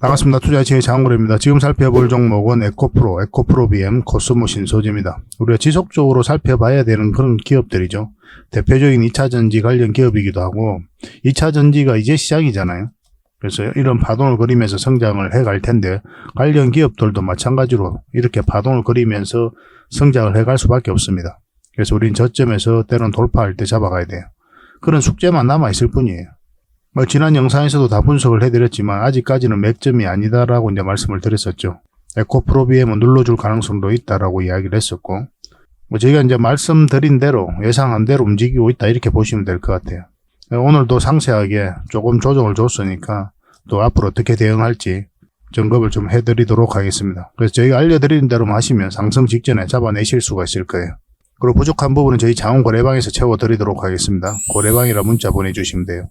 반갑습니다. 투자의 장은고래입니다. 지금 살펴볼 종목은 에코프로 BM 코스모 신소재입니다. 우리가 지속적으로 살펴봐야 되는 그런 기업들이죠. 대표적인 2차전지 관련 기업이기도 하고 2차전지가 이제 시작이잖아요. 그래서 이런 파동을 그리면서 성장을 해갈 텐데 관련 기업들도 마찬가지로 이렇게 파동을 그리면서 성장을 해갈 수밖에 없습니다. 그래서 우린 저점에서 때론 돌파할 때 잡아가야 돼요. 그런 숙제만 남아있을 뿐이에요. 지난 영상에서도 다 분석을 해드렸지만 아직까지는 맥점이 아니다라고 이제 말씀을 드렸었죠. 에코프로 BM은 눌러줄 가능성도 있다라고 이야기를 했었고, 저희가 이제 말씀드린 대로 예상한 대로 움직이고 있다 이렇게 보시면 될 것 같아요. 오늘도 상세하게 조금 조정을 줬으니까 또 앞으로 어떻게 대응할지 점검을 좀 해드리도록 하겠습니다. 그래서 저희가 알려드리는 대로만 하시면 상승 직전에 잡아내실 수가 있을 거예요. 그리고 부족한 부분은 저희 자원고래방에서 채워드리도록 하겠습니다. 고래방이라 문자 보내주시면 돼요.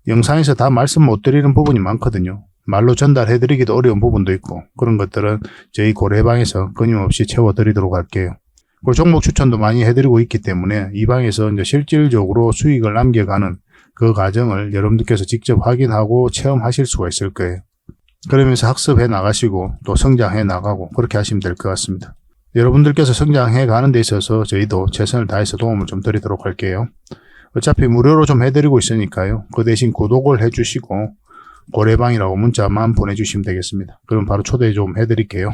영상에서 다 말씀 못 드리는 부분이 많거든요. 말로 전달해드리기도 어려운 부분도 있고 그런 것들은 저희 고래방에서 끊임없이 채워드리도록 할게요. 그리고 종목 추천도 많이 해드리고 있기 때문에 이 방에서 이제 실질적으로 수익을 남겨가는 그 과정을 여러분들께서 직접 확인하고 체험하실 수가 있을 거예요. 그러면서 학습해 나가시고 또 성장해 나가고 그렇게 하시면 될 것 같습니다. 여러분들께서 성장해 가는 데 있어서 저희도 최선을 다해서 도움을 좀 드리도록 할게요. 어차피 무료로 좀 해드리고 있으니까요. 그 대신 구독을 해주시고 고래방이라고 문자만 보내주시면 되겠습니다. 그럼 바로 초대 좀 해드릴게요.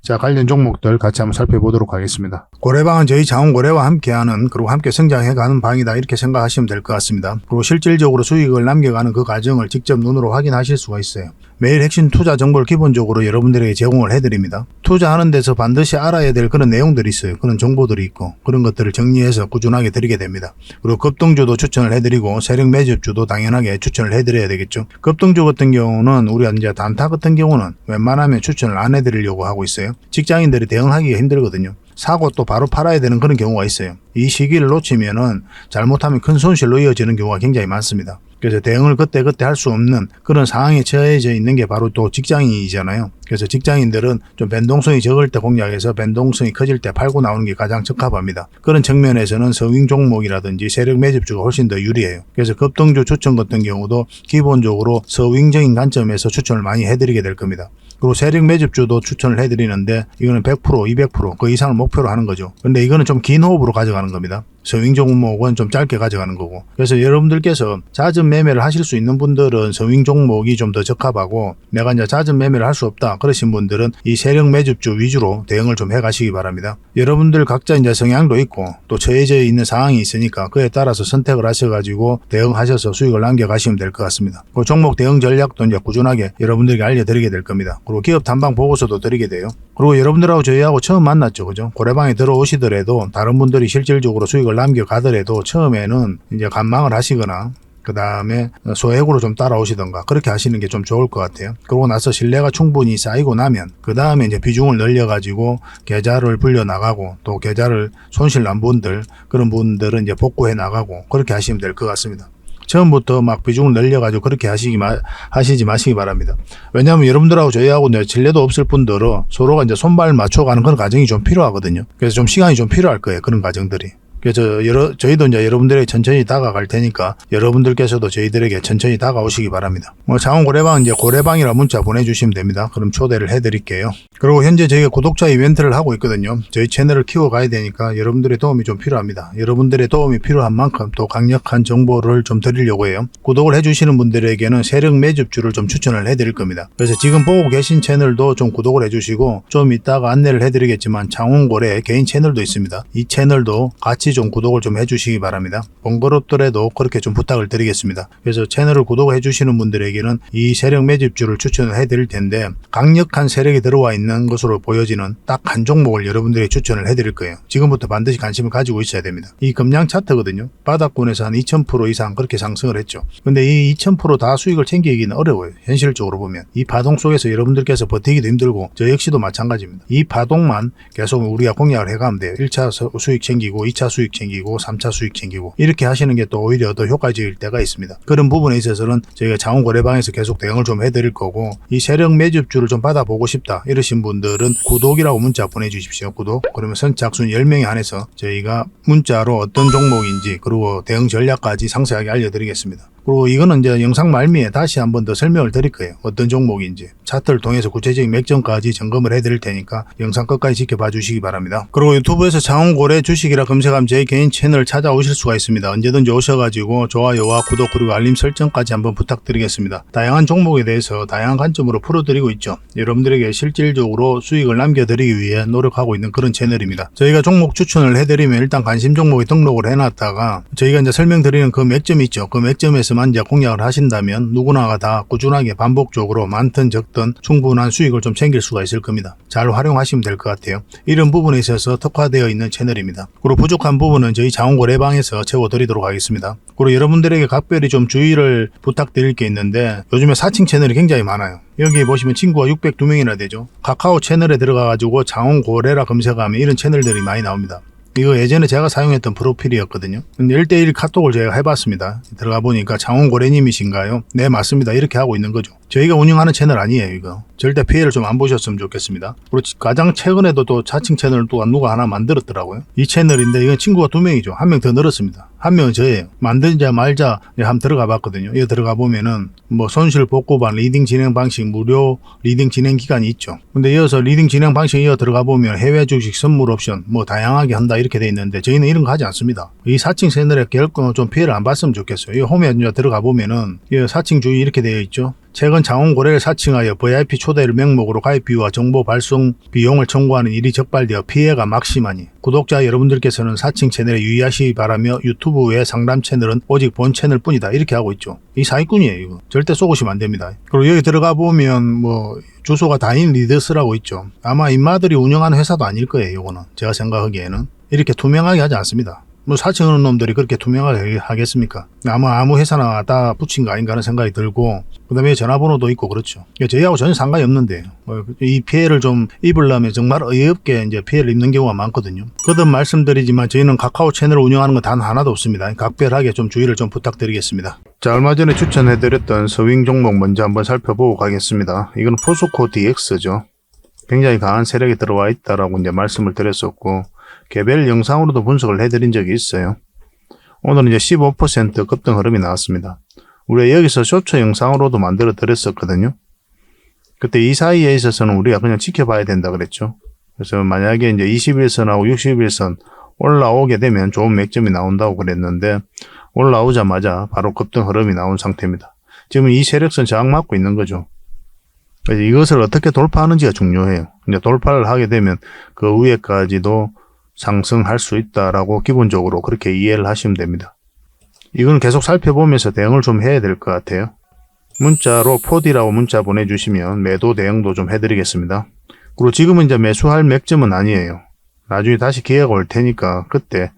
자, 관련 종목들 같이 한번 살펴보도록 하겠습니다. 고래방은 저희 자원고래와 함께하는 그리고 함께 성장해가는 방이다 이렇게 생각하시면 될 것 같습니다. 그리고 실질적으로 수익을 남겨가는 그 과정을 직접 눈으로 확인하실 수가 있어요. 매일 핵심 투자 정보를 기본적으로 여러분들에게 제공을 해드립니다. 투자하는 데서 반드시 알아야 될 그런 내용들이 있어요. 그런 정보들이 있고 그런 것들을 정리해서 꾸준하게 드리게 됩니다. 그리고 급등주도 추천을 해드리고 세력 매집주도 당연하게 추천을 해드려야 되겠죠. 급등주 같은 경우는 우리가 이제 단타 같은 경우는 웬만하면 추천을 안 해드리려고 하고 있어요. 직장인들이 대응하기가 힘들거든요. 사고 또 바로 팔아야 되는 그런 경우가 있어요. 이 시기를 놓치면은 잘못하면 큰 손실로 이어지는 경우가 굉장히 많습니다. 그래서 대응을 그때그때 할 수 없는 그런 상황에 처해져 있는 게 바로 또 직장인이잖아요. 그래서 직장인들은 좀 변동성이 적을 때 공략해서 변동성이 커질 때 팔고 나오는 게 가장 적합합니다. 그런 측면에서는 서윙 종목이라든지 세력 매집주가 훨씬 더 유리해요. 그래서 급등주 추천 같은 경우도 기본적으로 서윙적인 관점에서 추천을 많이 해드리게 될 겁니다. 그리고 세력 매집주도 추천을 해드리는데 이거는 100%, 200% 그 이상을 목표로 하는 거죠. 근데 이거는 좀 긴 호흡으로 가져가는 겁니다. 서윙 종목은 좀 짧게 가져가는 거고. 그래서 여러분들께서 잦은 매매를 하실 수 있는 분들은 서윙 종목이 좀 더 적합하고 내가 이제 잦은 매매를 할 수 없다 그러신 분들은 이 세력 매집주 위주로 대응을 좀 해가시기 바랍니다. 여러분들 각자 이제 성향도 있고 또 처해져 있는 상황이 있으니까 그에 따라서 선택을 하셔가지고 대응하셔서 수익을 남겨가시면 될 것 같습니다. 그 종목 대응 전략도 이제 꾸준하게 여러분들에게 알려드리게 될 겁니다. 그리고 기업 탐방 보고서도 드리게 돼요. 그리고 여러분들하고 저희하고 처음 만났죠, 그죠? 고래방에 들어오시더라도 다른 분들이 실질적으로 수익을 남겨가더라도 처음에는 이제 관망을 하시거나 그 다음에 소액으로 좀 따라오시던가 그렇게 하시는 게 좀 좋을 것 같아요. 그러고 나서 신뢰가 충분히 쌓이고 나면 그 다음에 이제 비중을 늘려가지고 계좌를 불려 나가고 또 계좌를 손실 난 분들 그런 분들은 이제 복구해 나가고 그렇게 하시면 될 것 같습니다. 처음부터 막 비중을 늘려가지고 그렇게 하시지 마시기 바랍니다. 왜냐하면 여러분들하고 저희하고 신뢰도 없을 분들은 서로가 이제 손발 맞춰가는 그런 과정이 좀 필요하거든요. 그래서 좀 시간이 좀 필요할 거예요. 그런 과정들이. 그래서 저희도 이제 여러분들에게 천천히 다가갈 테니까 여러분들께서도 저희들에게 천천히 다가오시기 바랍니다. 자원고래방 이제 고래방이라 문자 보내주시면 됩니다. 그럼 초대를 해드릴게요. 그리고 현재 저희가 구독자 이벤트를 하고 있거든요. 저희 채널을 키워가야 되니까 여러분들의 도움이 좀 필요합니다. 여러분들의 도움이 필요한 만큼 또 강력한 정보를 좀 드리려고 해요. 구독을 해주시는 분들에게는 세력 매집주를 좀 추천을 해드릴 겁니다. 그래서 지금 보고 계신 채널도 좀 구독을 해주시고 좀 이따가 안내를 해드리겠지만 자원고래 개인 채널도 있습니다. 이 채널도 같이 좀 구독을 좀 해주시기 바랍니다. 번거롭더라도 그렇게 좀 부탁을 드리겠습니다. 그래서 채널을 구독해 주시는 분들에게는 이 세력 매집주를 추천을 해드릴 텐데 강력한 세력이 들어와 있는 것으로 보여지는 딱 한 종목을 여러분들에게 추천을 해드릴 거예요. 지금부터 반드시 관심을 가지고 있어야 됩니다. 이 금량 차트거든요. 바닥권에서 한 2000% 이상 그렇게 상승을 했죠. 근데 이 2000% 다 수익을 챙기기는 어려워요. 현실적으로 보면. 이 파동 속에서 여러분들께서 버티기도 힘들고 저 역시도 마찬가지입니다. 이 파동만 계속 우리가 공략을 해가면 돼요. 1차 수익 챙기고 2차 수익 챙기고 3차 수익 챙기고 이렇게 하시는 게 또 오히려 더 효과적일 때가 있습니다. 그런 부분에 있어서는 저희가 자원고래방에서 계속 대응을 좀 해드릴 거고 이 세력 매집주를 좀 받아보고 싶다 이러신 분들은 구독이라고 문자 보내주십시오. 구독. 그러면 선착순 10명에 한해서 저희가 문자로 어떤 종목인지 그리고 대응 전략까지 상세하게 알려드리겠습니다. 그리고 이거는 이제 영상 말미에 다시 한번 더 설명을 드릴 거예요. 어떤 종목인지. 차트를 통해서 구체적인 맥점까지 점검을 해드릴 테니까 영상 끝까지 지켜봐 주시기 바랍니다. 그리고 유튜브에서 장원고래 주식이라 검색하면 제 개인 채널 찾아오실 수가 있습니다. 언제든지 오셔가지고 좋아요와 구독 그리고 알림 설정까지 한번 부탁드리겠습니다. 다양한 종목에 대해서 다양한 관점으로 풀어드리고 있죠. 여러분들에게 실질적으로 수익을 남겨드리기 위해 노력하고 있는 그런 채널입니다. 저희가 종목 추천을 해드리면 일단 관심 종목에 등록을 해놨다가 저희가 이제 설명드리는 그 맥점이 있죠. 그 맥점에서만 이제 공략을 하신다면 누구나가 다 꾸준하게 반복적으로 많든 적든 충분한 수익을 좀 챙길 수가 있을 겁니다. 잘 활용하시면 될 것 같아요. 이런 부분에 있어서 특화되어 있는 채널입니다. 그리고 부족한 부분은 저희 장원고래방에서 채워드리도록 하겠습니다. 그리고 여러분들에게 각별히 좀 주의를 부탁드릴 게 있는데 요즘에 사칭 채널이 굉장히 많아요. 여기 보시면 친구가 602명이나 되죠. 카카오 채널에 들어가가지고 장원고래라 검색하면 이런 채널들이 많이 나옵니다. 이거 예전에 제가 사용했던 프로필이었거든요. 근데 1대1 카톡을 제가 해봤습니다. 들어가 보니까 장원고래님이신가요? 네, 맞습니다. 이렇게 하고 있는 거죠. 저희가 운영하는 채널 아니에요, 이거. 절대 피해를 좀 안 보셨으면 좋겠습니다. 그리고 가장 최근에도 또 자칭 채널을 또 누가 하나 만들었더라고요. 이 채널인데 이건 친구가 2명이죠. 1명 더 늘었습니다. 1명은 저예요. 만들자 말자 한번 들어가 봤거든요. 이거 들어가 보면은 뭐 손실 복구반 리딩 진행 방식 무료 리딩 진행 기간이 있죠. 근데 이어서 리딩 진행 방식 이어 들어가 보면 해외 주식 선물 옵션 뭐 다양하게 한다 이렇게 돼 있는데 저희는 이런 거 하지 않습니다. 이 사칭 채널에 결코 좀 피해를 안 봤으면 좋겠어요. 이 홈에 들어가 보면은 이 사칭 주의 이렇게 되어 있죠. 최근 장원고래를 사칭하여 VIP 초대를 명목으로 가입비와 정보 발송 비용을 청구하는 일이 적발되어 피해가 막심하니 구독자 여러분들께서는 사칭 채널에 유의하시기 바라며 유튜브의 상담 채널은 오직 본 채널 뿐이다 이렇게 하고 있죠. 이 사기꾼이에요. 이거 절대 쏘시면 안 됩니다. 그리고 여기 들어가 보면 뭐 주소가 다인 리더스라고 있죠. 아마 인마들이 운영하는 회사도 아닐 거예요. 이거는 제가 생각하기에는 이렇게 투명하게 하지 않습니다. 뭐 사칭하는 놈들이 그렇게 투명하게 하겠습니까? 아무 회사나 다 붙인 거 아닌가 하는 생각이 들고 그 다음에 전화번호도 있고 그렇죠. 저희하고 전혀 상관이 없는데 이 피해를 좀 입으려면 정말 어이없게 이제 피해를 입는 경우가 많거든요. 거듭 말씀드리지만 저희는 카카오 채널을 운영하는 건 단 하나도 없습니다. 각별하게 좀 주의를 좀 부탁드리겠습니다. 자, 얼마 전에 추천해드렸던 서윙 종목 먼저 한번 살펴보고 가겠습니다. 이건 포스코 DX죠. 굉장히 강한 세력이 들어와 있다라고 이제 말씀을 드렸었고 개별 영상으로도 분석을 해드린 적이 있어요. 오늘은 이제 15% 급등 흐름이 나왔습니다. 우리가 여기서 쇼츠 영상으로도 만들어 드렸었거든요. 그때 이 사이에 있어서는 우리가 그냥 지켜봐야 된다 그랬죠. 그래서 만약에 이제 21선하고 61선 올라오게 되면 좋은 맥점이 나온다고 그랬는데 올라오자마자 바로 급등 흐름이 나온 상태입니다. 지금 이 세력선 저항 맞고 있는 거죠. 그래서 이것을 어떻게 돌파하는지가 중요해요. 이제 돌파를 하게 되면 그 위에까지도 상승할 수 있다라고 기본적으로 그렇게 이해를 하시면 됩니다. 이건 계속 살펴보면서 대응을 좀 해야 될 것 같아요. 문자로 포디라고 문자 보내주시면 매도 대응도 좀 해드리겠습니다. 그리고 지금은 이제 매수할 맥점은 아니에요. 나중에 다시 기회가 올 테니까 그때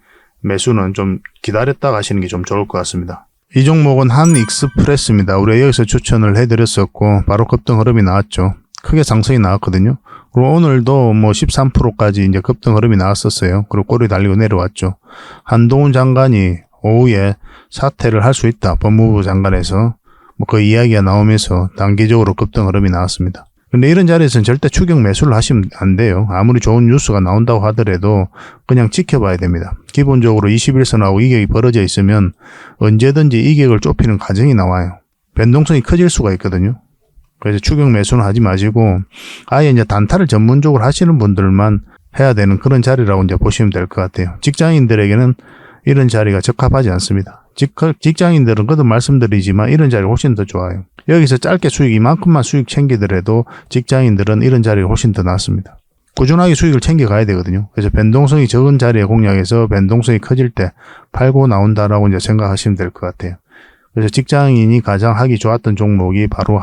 매수는 좀 기다렸다 가시는 게 좀 좋을 것 같습니다. 이 종목은 한익스프레스입니다. 우리가 여기서 추천을 해드렸었고 바로 급등 흐름이 나왔죠. 크게 상승이 나왔거든요. 그리고 오늘도 뭐 13%까지 이제 급등 흐름이 나왔었어요. 그리고 꼬리 달리고 내려왔죠. 한동훈 장관이 오후에 사퇴를 할 수 있다. 법무부 장관에서 뭐 그 이야기가 나오면서 단기적으로 급등 흐름이 나왔습니다. 근데 이런 자리에서는 절대 추격 매수를 하시면 안 돼요. 아무리 좋은 뉴스가 나온다고 하더라도 그냥 지켜봐야 됩니다. 기본적으로 21선하고 이격이 벌어져 있으면 언제든지 이격을 좁히는 과정이 나와요. 변동성이 커질 수가 있거든요. 그래서 추격 매수는 하지 마시고 아예 이제 단타를 전문적으로 하시는 분들만 해야 되는 그런 자리라고 이제 보시면 될 것 같아요. 직장인들에게는 이런 자리가 적합하지 않습니다. 직장인들은 거듭 말씀드리지만 이런 자리가 훨씬 더 좋아요. 여기서 짧게 수익 이만큼만 수익 챙기더라도 직장인들은 이런 자리가 훨씬 더 낫습니다. 꾸준하게 수익을 챙겨가야 되거든요. 그래서 변동성이 적은 자리에 공략해서 변동성이 커질 때 팔고 나온다라고 이제 생각하시면 될 것 같아요. 그래서 직장인이 가장 하기 좋았던 종목이 바로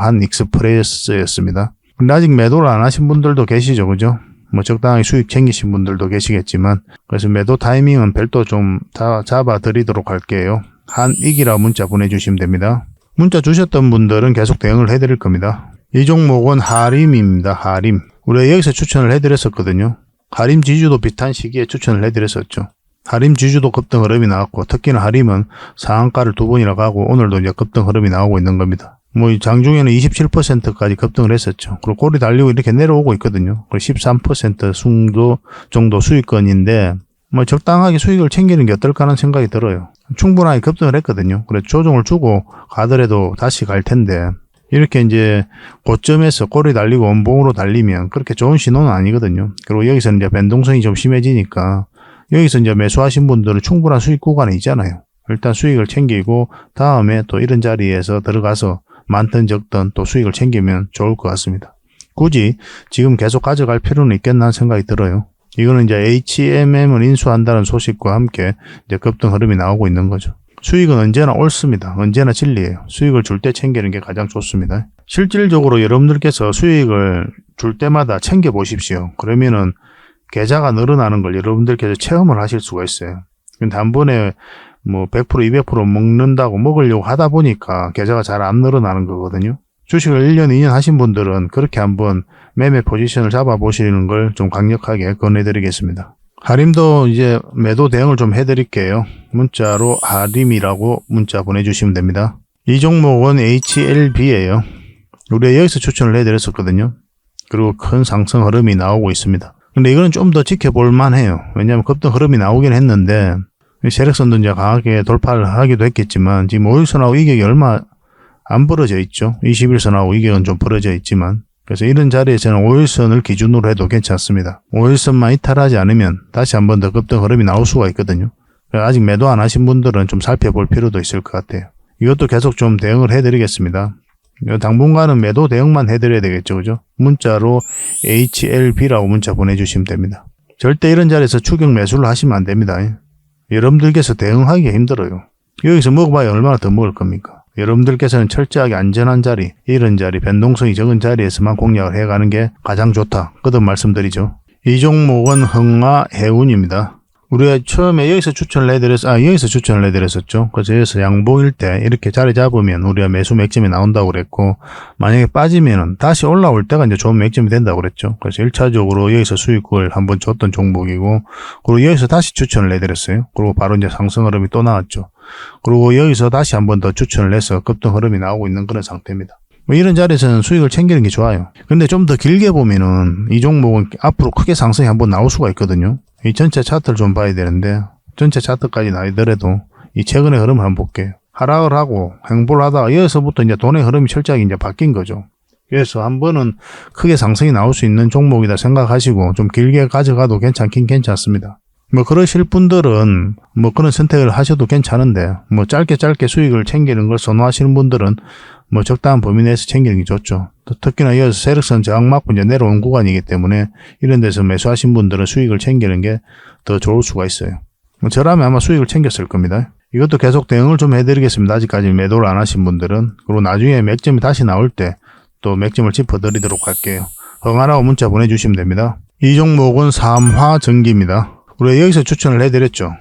한익스프레스였습니다. 근데 아직 매도를 안 하신 분들도 계시죠, 그죠? 뭐 적당히 수익 챙기신 분들도 계시겠지만 그래서 매도 타이밍은 별도 좀 다 잡아 드리도록 할게요. 한익이라 문자 보내주시면 됩니다. 문자 주셨던 분들은 계속 대응을 해드릴 겁니다. 이 종목은 하림입니다. 하림. 우리가 여기서 추천을 해드렸었거든요. 하림 지주도 비슷한 시기에 추천을 해드렸었죠. 하림 지주도 급등 흐름이 나왔고 특히나 하림은 상한가를 2번이나 가고 오늘도 이제 급등 흐름이 나오고 있는 겁니다. 뭐 장중에는 27%까지 급등을 했었죠. 그리고 꼬리 달리고 이렇게 내려오고 있거든요. 그리고 13% 정도 수익권인데 뭐 적당하게 수익을 챙기는 게 어떨까 하는 생각이 들어요. 충분하게 급등을 했거든요. 그래서 조정을 주고 가더라도 다시 갈 텐데 이렇게 이제 고점에서 꼬리 달리고 원봉으로 달리면 그렇게 좋은 신호는 아니거든요. 그리고 여기서 이제 변동성이 좀 심해지니까 여기서 이제 매수하신 분들은 충분한 수익 구간이 있잖아요. 일단 수익을 챙기고 다음에 또 이런 자리에서 들어가서 많든 적든 또 수익을 챙기면 좋을 것 같습니다. 굳이 지금 계속 가져갈 필요는 있겠나 생각이 들어요. 이거는 이제 HMM을 인수한다는 소식과 함께 이제 급등 흐름이 나오고 있는 거죠. 수익은 언제나 옳습니다. 언제나 진리예요. 수익을 줄 때 챙기는 게 가장 좋습니다. 실질적으로 여러분들께서 수익을 줄 때마다 챙겨 보십시오. 그러면은 계좌가 늘어나는 걸 여러분들께서 체험을 하실 수가 있어요. 단번에 뭐 100%, 200% 먹는다고 먹으려고 하다 보니까 계좌가 잘 안 늘어나는 거거든요. 주식을 1년, 2년 하신 분들은 그렇게 한번 매매 포지션을 잡아보시는 걸 좀 강력하게 권해드리겠습니다. 하림도 이제 매도 대응을 좀 해드릴게요. 문자로 하림이라고 문자 보내주시면 됩니다. 이 종목은 HLB예요. 우리가 여기서 추천을 해드렸었거든요. 그리고 큰 상승 흐름이 나오고 있습니다. 근데 이거는 좀 더 지켜볼 만해요. 왜냐하면 급등 흐름이 나오긴 했는데 세력선도 이제 강하게 돌파를 하기도 했겠지만 지금 5일선하고 이격이 얼마 안 벌어져 있죠. 21선하고 이격은 좀 벌어져 있지만 그래서 이런 자리에서는 5일선을 기준으로 해도 괜찮습니다. 5일선만 이탈하지 않으면 다시 한 번 더 급등 흐름이 나올 수가 있거든요. 아직 매도 안 하신 분들은 좀 살펴볼 필요도 있을 것 같아요. 이것도 계속 좀 대응을 해드리겠습니다. 당분간은 매도 대응만 해드려야 되겠죠. 그죠? 문자로 HLB라고 문자 보내주시면 됩니다. 절대 이런 자리에서 추격 매수를 하시면 안 됩니다. 여러분들께서 대응하기가 힘들어요. 여기서 먹어봐야 얼마나 더 먹을 겁니까? 여러분들께서는 철저하게 안전한 자리, 이런 자리, 변동성이 적은 자리에서만 공략을 해가는 게 가장 좋다. 거듭 말씀드리죠. 이 종목은 흥화해운입니다. 우리가 처음에 여기서 추천을 해드렸었죠. 그래서 여기서 양봉일 때 이렇게 자리 잡으면 우리가 매수 맥점이 나온다고 그랬고, 만약에 빠지면은 다시 올라올 때가 이제 좋은 맥점이 된다고 그랬죠. 그래서 1차적으로 여기서 수익을 한번 줬던 종목이고, 그리고 여기서 다시 추천을 해드렸어요. 그리고 바로 이제 상승 흐름이 또 나왔죠. 그리고 여기서 다시 한번 더 추천을 해서 급등 흐름이 나오고 있는 그런 상태입니다. 뭐 이런 자리에서는 수익을 챙기는 게 좋아요. 근데 좀 더 길게 보면은 이 종목은 앞으로 크게 상승이 한번 나올 수가 있거든요. 이 전체 차트를 좀 봐야 되는데 전체 차트까지 나이더라도 이 최근의 흐름을 한번 볼게요. 하락을 하고 행보를 하다가 여기서부터 이제 돈의 흐름이 철저하게 이제 바뀐 거죠. 그래서 한 번은 크게 상승이 나올 수 있는 종목이다 생각하시고 좀 길게 가져가도 괜찮긴 괜찮습니다. 뭐 그러실 분들은 뭐 그런 선택을 하셔도 괜찮은데 뭐 짧게 수익을 챙기는 걸 선호하시는 분들은 뭐 적당한 범위 내에서 챙기는 게 좋죠. 또 특히나 이어서 세력선 저항 맞고 이제 내려온 구간이기 때문에 이런 데서 매수하신 분들은 수익을 챙기는 게 더 좋을 수가 있어요. 뭐 저라면 아마 수익을 챙겼을 겁니다. 이것도 계속 대응을 좀 해드리겠습니다. 아직까지 매도를 안 하신 분들은. 그리고 나중에 맥점이 다시 나올 때 또 맥점을 짚어드리도록 할게요. 흥하라고 문자 보내주시면 됩니다. 이 종목은 삼화전기입니다. 우리가 여기서 추천을 해드렸죠.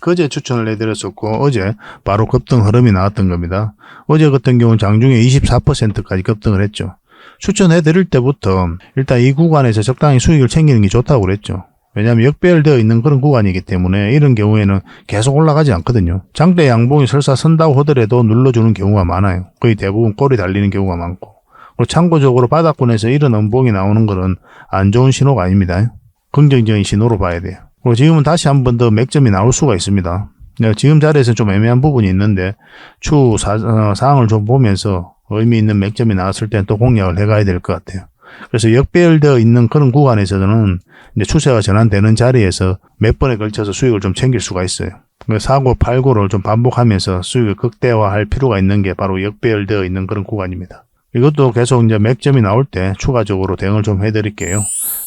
그제 추천을 해드렸었고 어제 바로 급등 흐름이 나왔던 겁니다. 어제 같은 경우는 장중에 24%까지 급등을 했죠. 추천해드릴 때부터 일단 이 구간에서 적당히 수익을 챙기는 게 좋다고 그랬죠. 왜냐하면 역배열되어 있는 그런 구간이기 때문에 이런 경우에는 계속 올라가지 않거든요. 장대 양봉이 설사 선다고 하더라도 눌러주는 경우가 많아요. 거의 대부분 꼬리 달리는 경우가 많고. 그리고 참고적으로 바닥권에서 이런 음봉이 나오는 것은 안 좋은 신호가 아닙니다. 긍정적인 신호로 봐야 돼요. 그리고 지금은 다시 한 번 더 맥점이 나올 수가 있습니다. 지금 자리에서 좀 애매한 부분이 있는데 추후 사항을 좀 보면서 의미 있는 맥점이 나왔을 때는 또 공략을 해가야 될 것 같아요. 그래서 역배열되어 있는 그런 구간에서는 이제 추세가 전환되는 자리에서 몇 번에 걸쳐서 수익을 좀 챙길 수가 있어요. 사고 팔고를 좀 반복하면서 수익을 극대화할 필요가 있는 게 바로 역배열되어 있는 그런 구간입니다. 이것도 계속 이제 맥점이 나올 때 추가적으로 대응을 좀 해드릴게요.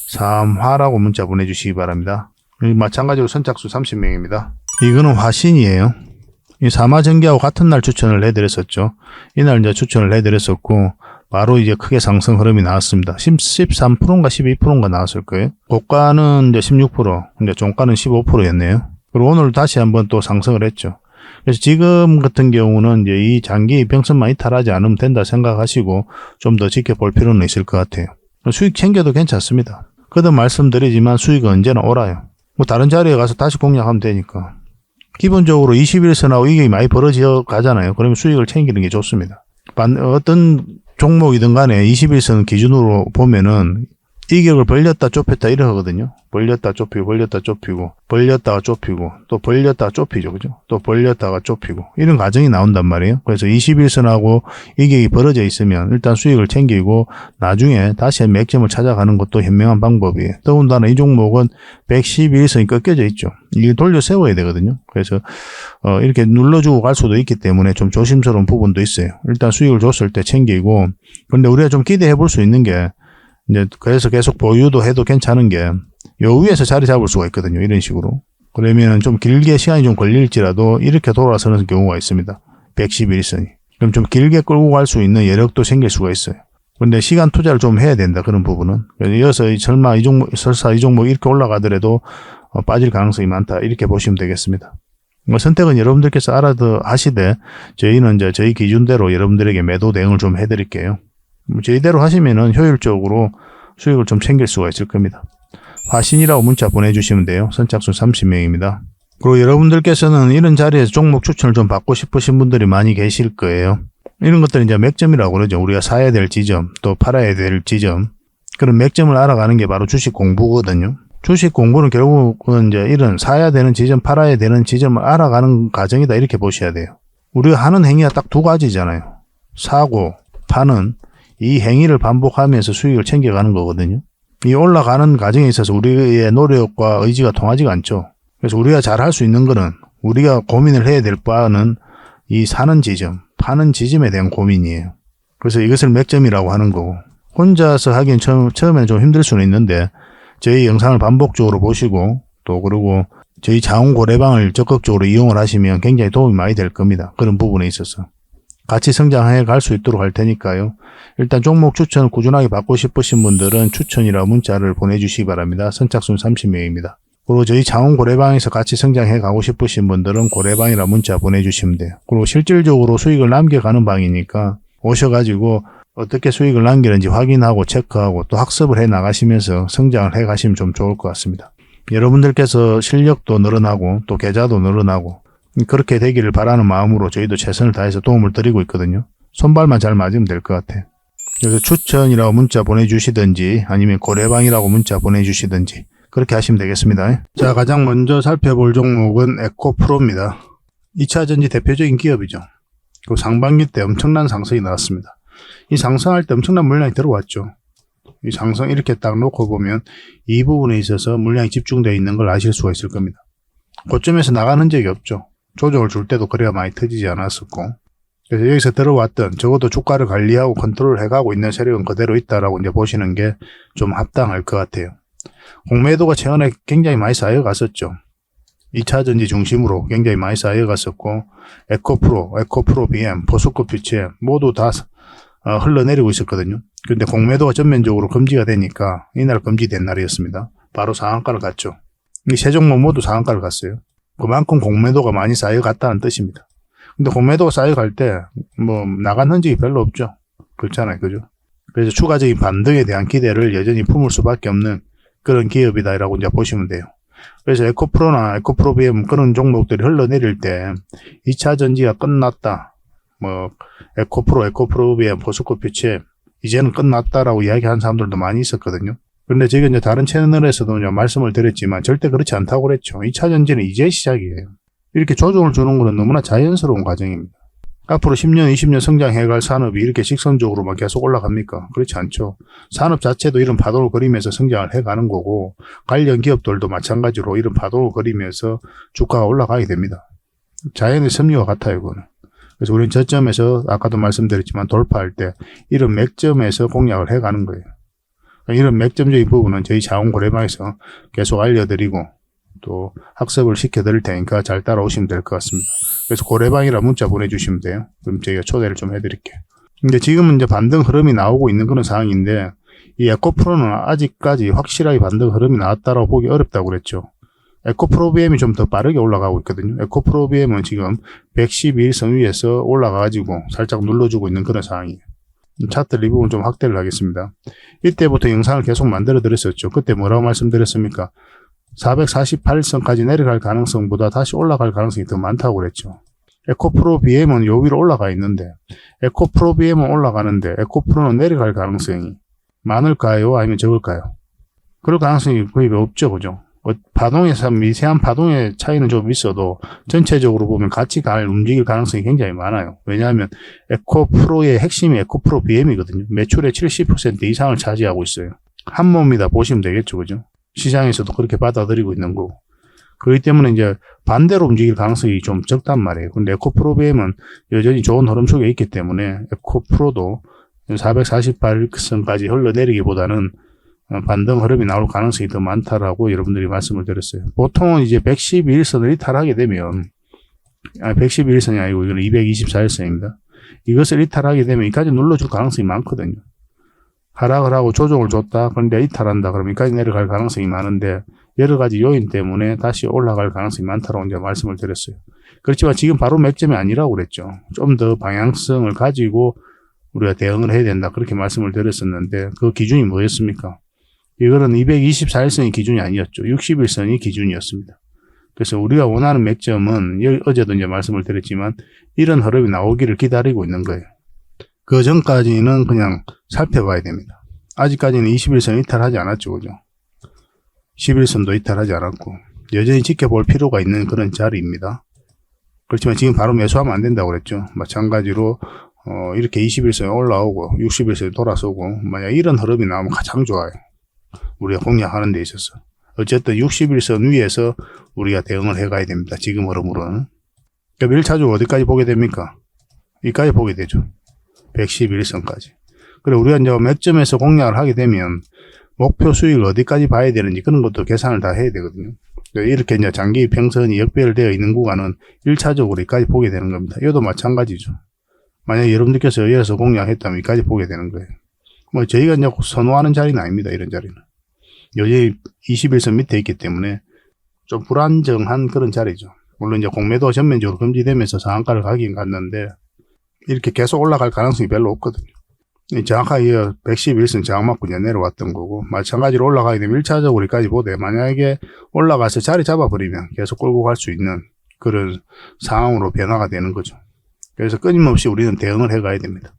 삼화라고 문자 보내주시기 바랍니다. 마찬가지로 선착수 30명입니다. 이거는 화신이에요. 이 삼화전기하고 같은 날 추천을 해드렸었죠. 이날 이제 추천을 해드렸었고 바로 이제 크게 상승 흐름이 나왔습니다. 13%인가 12%인가 나왔을 거예요. 고가는 이제 16%, 이제 종가는 15%였네요. 그리고 오늘 다시 한번 또 상승을 했죠. 그래서 지금 같은 경우는 이제 이 장기 이평선만 이탈하지 않으면 된다 생각하시고 좀 더 지켜볼 필요는 있을 것 같아요. 수익 챙겨도 괜찮습니다. 거듭 말씀드리지만 수익은 언제나 옳아요. 뭐 다른 자리에 가서 다시 공략하면 되니까. 기본적으로 21선하고 이게 많이 벌어져 가잖아요. 그러면 수익을 챙기는 게 좋습니다. 어떤 종목이든 간에 21선 기준으로 보면은 이격을 벌렸다 좁혔다 이래 하거든요. 벌렸다 좁히고 벌렸다 좁히고 벌렸다가 좁히고 또 벌렸다가 좁히죠. 그죠? 또 벌렸다가 좁히고 이런 과정이 나온단 말이에요. 그래서 21선하고 이격이 벌어져 있으면 일단 수익을 챙기고 나중에 다시 맥점을 찾아가는 것도 현명한 방법이에요. 더군다나 이 종목은 111선이 꺾여져 있죠. 이게 돌려 세워야 되거든요. 그래서 이렇게 눌러주고 갈 수도 있기 때문에 좀 조심스러운 부분도 있어요. 일단 수익을 줬을 때 챙기고, 근데 우리가 좀 기대해 볼 수 있는 게 이제 그래서 계속 보유도 해도 괜찮은 게 요 위에서 자리 잡을 수가 있거든요. 이런 식으로. 그러면 좀 길게 시간이 좀 걸릴지라도 이렇게 돌아서는 경우가 있습니다. 111선이. 그럼 좀 길게 끌고 갈 수 있는 여력도 생길 수가 있어요. 근데 시간 투자를 좀 해야 된다. 그런 부분은. 이어서 설사 이 종목 이렇게 올라가더라도 빠질 가능성이 많다. 이렇게 보시면 되겠습니다. 선택은 여러분들께서 알아서 하시되 저희는 이제 저희 기준대로 여러분들에게 매도 대응을 좀 해드릴게요. 저희대로 하시면은 효율적으로 수익을 좀 챙길 수가 있을 겁니다. 화신이라고 문자 보내주시면 돼요. 선착순 30명입니다. 그리고 여러분들께서는 이런 자리에서 종목 추천을 좀 받고 싶으신 분들이 많이 계실 거예요. 이런 것들은 이제 맥점이라고 그러죠. 우리가 사야 될 지점, 또 팔아야 될 지점. 그런 맥점을 알아가는 게 바로 주식 공부거든요. 주식 공부는 결국은 이제 이런 사야 되는 지점, 팔아야 되는 지점을 알아가는 과정이다. 이렇게 보셔야 돼요. 우리가 하는 행위가 딱 두 가지잖아요. 사고, 파는 이 행위를 반복하면서 수익을 챙겨가는 거거든요. 이 올라가는 과정에 있어서 우리의 노력과 의지가 통하지가 않죠. 그래서 우리가 잘 할 수 있는 거는 우리가 고민을 해야 될 바는 이 사는 지점, 파는 지점에 대한 고민이에요. 그래서 이것을 맥점이라고 하는 거고, 혼자서 하기엔 처음에는 좀 힘들 수는 있는데 저희 영상을 반복적으로 보시고 또 그리고 저희 자원고래방을 적극적으로 이용을 하시면 굉장히 도움이 많이 될 겁니다. 그런 부분에 있어서. 같이 성장해 갈 수 있도록 할 테니까요. 일단 종목 추천을 꾸준하게 받고 싶으신 분들은 추천이라고 문자를 보내주시기 바랍니다. 선착순 30명입니다. 그리고 저희 자원 고래방에서 같이 성장해 가고 싶으신 분들은 고래방이라 문자 보내주시면 돼요. 그리고 실질적으로 수익을 남겨가는 방이니까 오셔가지고 어떻게 수익을 남기는지 확인하고 체크하고 또 학습을 해 나가시면서 성장을 해 가시면 좀 좋을 것 같습니다. 여러분들께서 실력도 늘어나고 또 계좌도 늘어나고 그렇게 되기를 바라는 마음으로 저희도 최선을 다해서 도움을 드리고 있거든요. 손발만 잘 맞으면 될 것 같아요. 그래서 추천이라고 문자 보내주시든지 아니면 고래방이라고 문자 보내주시든지 그렇게 하시면 되겠습니다. 자, 가장 먼저 살펴볼 종목은 에코프로입니다. 2차전지 대표적인 기업이죠. 그 상반기 때 엄청난 상승이 나왔습니다. 이 상승할 때 엄청난 물량이 들어왔죠. 이 상승 이렇게 딱 놓고 보면 이 부분에 있어서 물량이 집중되어 있는 걸 아실 수가 있을 겁니다. 고점에서 나가는 적이 없죠. 조정을 줄 때도 거래가 많이 터지지 않았었고, 그래서 여기서 들어왔던 적어도 주가를 관리하고 컨트롤 해가고 있는 세력은 그대로 있다라고 이제 보시는 게 좀 합당할 것 같아요. 공매도가 최근에 굉장히 많이 쌓여갔었죠. 2차전지 중심으로 굉장히 많이 쌓여갔었고, 에코프로 BM, 보수급 퓨처 모두 다 흘러내리고 있었거든요. 그런데 공매도가 전면적으로 금지가 되니까 이날 금지된 날이었습니다. 바로 상한가를 갔죠. 이 세 종목 모두 상한가를 갔어요. 그만큼 공매도가 많이 쌓여갔다는 뜻입니다. 근데 공매도가 쌓여갈 때 뭐 나간 흔적이 별로 없죠. 그렇잖아요. 그죠? 그래서 추가적인 반등에 대한 기대를 여전히 품을 수밖에 없는 그런 기업이다라고 이제 보시면 돼요. 그래서 에코프로나 에코프로 BM 그런 종목들이 흘러내릴 때 2차 전지가 끝났다. 뭐 에코프로 BM, 보수급 퓨처 이제는 끝났다라고 이야기하는 사람들도 많이 있었거든요. 근데 제가 이제 다른 채널에서도 이제 말씀을 드렸지만 절대 그렇지 않다고 그랬죠. 2차 전지는 이제 시작이에요. 이렇게 조정을 주는 것은 너무나 자연스러운 과정입니다. 앞으로 10년, 20년 성장해갈 산업이 이렇게 직선적으로만 계속 올라갑니까? 그렇지 않죠. 산업 자체도 이런 파도를 그리면서 성장을 해가는 거고 관련 기업들도 마찬가지로 이런 파도를 그리면서 주가가 올라가게 됩니다. 자연의 섭리와 같아요. 그거는. 그래서 우리는 저점에서 아까도 말씀드렸지만 돌파할 때 이런 맥점에서 공략을 해가는 거예요. 이런 맥점적인 부분은 저희 자원고래방에서 계속 알려드리고 또 학습을 시켜드릴 테니까 잘 따라오시면 될 것 같습니다. 그래서 고래방이라 문자 보내주시면 돼요. 그럼 저희가 초대를 좀 해드릴게요. 근데 지금은 이제 반등 흐름이 나오고 있는 그런 상황인데 이 에코프로는 아직까지 확실하게 반등 흐름이 나왔다라고 보기 어렵다고 그랬죠. 에코프로 BM이 좀 더 빠르게 올라가고 있거든요. 에코프로 BM은 지금 111선 위에서 올라가가지고 살짝 눌러주고 있는 그런 상황이에요. 차트 리뷰는 좀 확대를 하겠습니다. 이때부터 영상을 계속 만들어 드렸었죠. 그때 뭐라고 말씀드렸습니까? 448선까지 내려갈 가능성보다 다시 올라갈 가능성이 더 많다고 그랬죠. 에코프로 BM은 요 위로 올라가 있는데 에코프로 BM은 올라가는데 에코프로는 내려갈 가능성이 많을까요? 아니면 적을까요? 그럴 가능성이 거의 없죠. 그죠? 파동에서 미세한 파동의 차이는 좀 있어도 전체적으로 보면 같이 움직일 가능성이 굉장히 많아요. 왜냐하면 에코프로의 핵심이 에코프로 BM이거든요. 매출의 70% 이상을 차지하고 있어요. 한 몸이다 보시면 되겠죠. 그죠? 시장에서도 그렇게 받아들이고 있는 거고. 그렇기 때문에 이제 반대로 움직일 가능성이 좀 적단 말이에요. 근데 에코프로 BM은 여전히 좋은 흐름 속에 있기 때문에 에코프로도 448선까지 흘러내리기보다는 반등 흐름이 나올 가능성이 더 많다라고 여러분들이 말씀을 드렸어요. 보통은 이제 111선을 이탈하게 되면, 111선이 아니고 이건 224일선입니다. 이것을 이탈하게 되면 이까지 눌러줄 가능성이 많거든요. 하락을 하고 조정을 줬다. 그런데 이탈한다. 그러면 이까지 내려갈 가능성이 많은데 여러 가지 요인 때문에 다시 올라갈 가능성이 많다라고 이제 말씀을 드렸어요. 그렇지만 지금 바로 맥점이 아니라고 그랬죠. 좀 더 방향성을 가지고 우리가 대응을 해야 된다. 그렇게 말씀을 드렸었는데 그 기준이 뭐였습니까? 이거는 224일선이 기준이 아니었죠. 61선이 기준이었습니다. 그래서 우리가 원하는 맥점은 어제도 이제 말씀을 드렸지만 이런 흐름이 나오기를 기다리고 있는 거예요. 그 전까지는 그냥 살펴봐야 됩니다. 아직까지는 21선 이탈하지 않았죠. 그죠? 11선도 이탈하지 않았고 여전히 지켜볼 필요가 있는 그런 자리입니다. 그렇지만 지금 바로 매수하면 안 된다고 그랬죠. 마찬가지로 이렇게 21선에 올라오고 61선에 돌아서고 만약 이런 흐름이 나오면 가장 좋아요. 우리가 공략하는 데 있어서. 어쨌든 61선 위에서 우리가 대응을 해가야 됩니다. 지금 흐름으로는. 그러니까 1차적으로 어디까지 보게 됩니까? 여기까지 보게 되죠. 111선까지. 그래 우리가 이제 맥점에서 공략을 하게 되면 목표 수익을 어디까지 봐야 되는지 그런 것도 계산을 다 해야 되거든요. 이렇게 이제 장기 평선이 역배열되어 있는 구간은 1차적으로 여기까지 보게 되는 겁니다. 이것도 마찬가지죠. 만약 여러분들께서 여기서 공략했다면 여기까지 보게 되는 거예요. 뭐 저희가 이제 선호하는 자리는 아닙니다. 이런 자리는. 여전히 21선 밑에 있기 때문에 좀 불안정한 그런 자리죠. 물론 이제 공매도 전면적으로 금지되면서 상한가를 가긴 갔는데 이렇게 계속 올라갈 가능성이 별로 없거든요. 정확하게 111선 저항 맞고 이제 내려왔던 거고 마찬가지로 올라가게 되면 1차적으로 여기까지 보되 만약에 올라가서 자리 잡아버리면 계속 끌고 갈 수 있는 그런 상황으로 변화가 되는 거죠. 그래서 끊임없이 우리는 대응을 해가야 됩니다.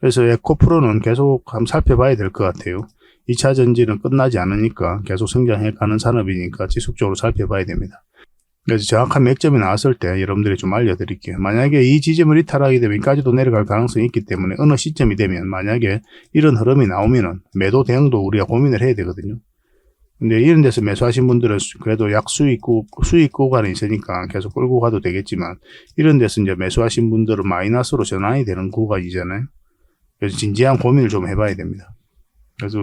그래서 에코프로는 계속 한번 살펴봐야 될 것 같아요. 2차 전지는 끝나지 않으니까 계속 성장해가는 산업이니까 지속적으로 살펴봐야 됩니다. 그래서 정확한 맥점이 나왔을 때 여러분들이 좀 알려드릴게요. 만약에 이 지점을 이탈하게 되면 여기까지도 내려갈 가능성이 있기 때문에 어느 시점이 되면 만약에 이런 흐름이 나오면은 매도 대응도 우리가 고민을 해야 되거든요. 근데 이런 데서 매수하신 분들은 그래도 약 수익 구간에 있으니까 계속 끌고 가도 되겠지만 이런 데서 이제 매수하신 분들은 마이너스로 전환이 되는 구간이잖아요. 그래서 진지한 고민을 좀 해봐야 됩니다. 그래서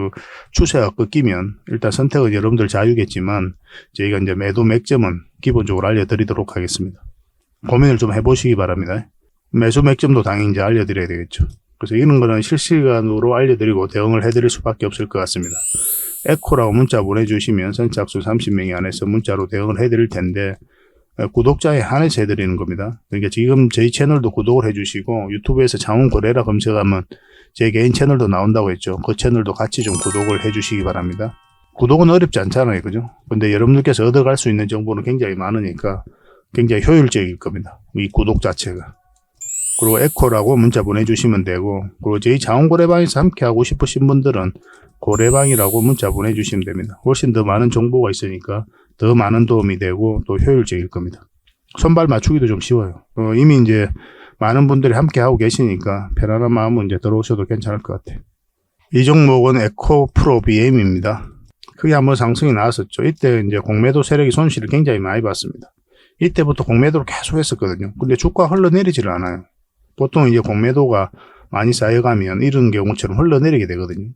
추세가 꺾이면 일단 선택은 여러분들 자유겠지만 저희가 이제 매도 맥점은 기본적으로 알려드리도록 하겠습니다. 고민을 좀 해보시기 바랍니다. 매수 맥점도 당연히 이제 알려드려야 되겠죠. 그래서 이런 거는 실시간으로 알려드리고 대응을 해드릴 수밖에 없을 것 같습니다. 에코라고 문자 보내주시면 선착순 30명이 안에서 문자로 대응을 해드릴 텐데 구독자에 한해서 해드리는 겁니다. 그러니까 지금 저희 채널도 구독을 해주시고 유튜브에서 장운거래라 검색하면 제 개인 채널도 나온다고 했죠. 그 채널도 같이 좀 구독을 해주시기 바랍니다. 구독은 어렵지 않잖아요. 그죠? 근데 여러분들께서 얻어갈 수 있는 정보는 굉장히 많으니까 굉장히 효율적일 겁니다. 이 구독 자체가. 그리고 에코라고 문자 보내주시면 되고 그리고 저희 장운거래방에서 함께 하고 싶으신 분들은 고래방이라고 문자 보내주시면 됩니다. 훨씬 더 많은 정보가 있으니까 더 많은 도움이 되고 또 효율적일 겁니다. 손발 맞추기도 좀 쉬워요. 이미 이제 많은 분들이 함께 하고 계시니까 편안한 마음은 이제 들어오셔도 괜찮을 것 같아요. 이 종목은 에코프로 BM입니다. 크게 한번 상승이 나왔었죠. 이때 이제 공매도 세력이 손실을 굉장히 많이 봤습니다. 이때부터 공매도를 계속 했었거든요. 근데 주가 흘러내리지를 않아요. 보통 이제 공매도가 많이 쌓여가면 이런 경우처럼 흘러내리게 되거든요.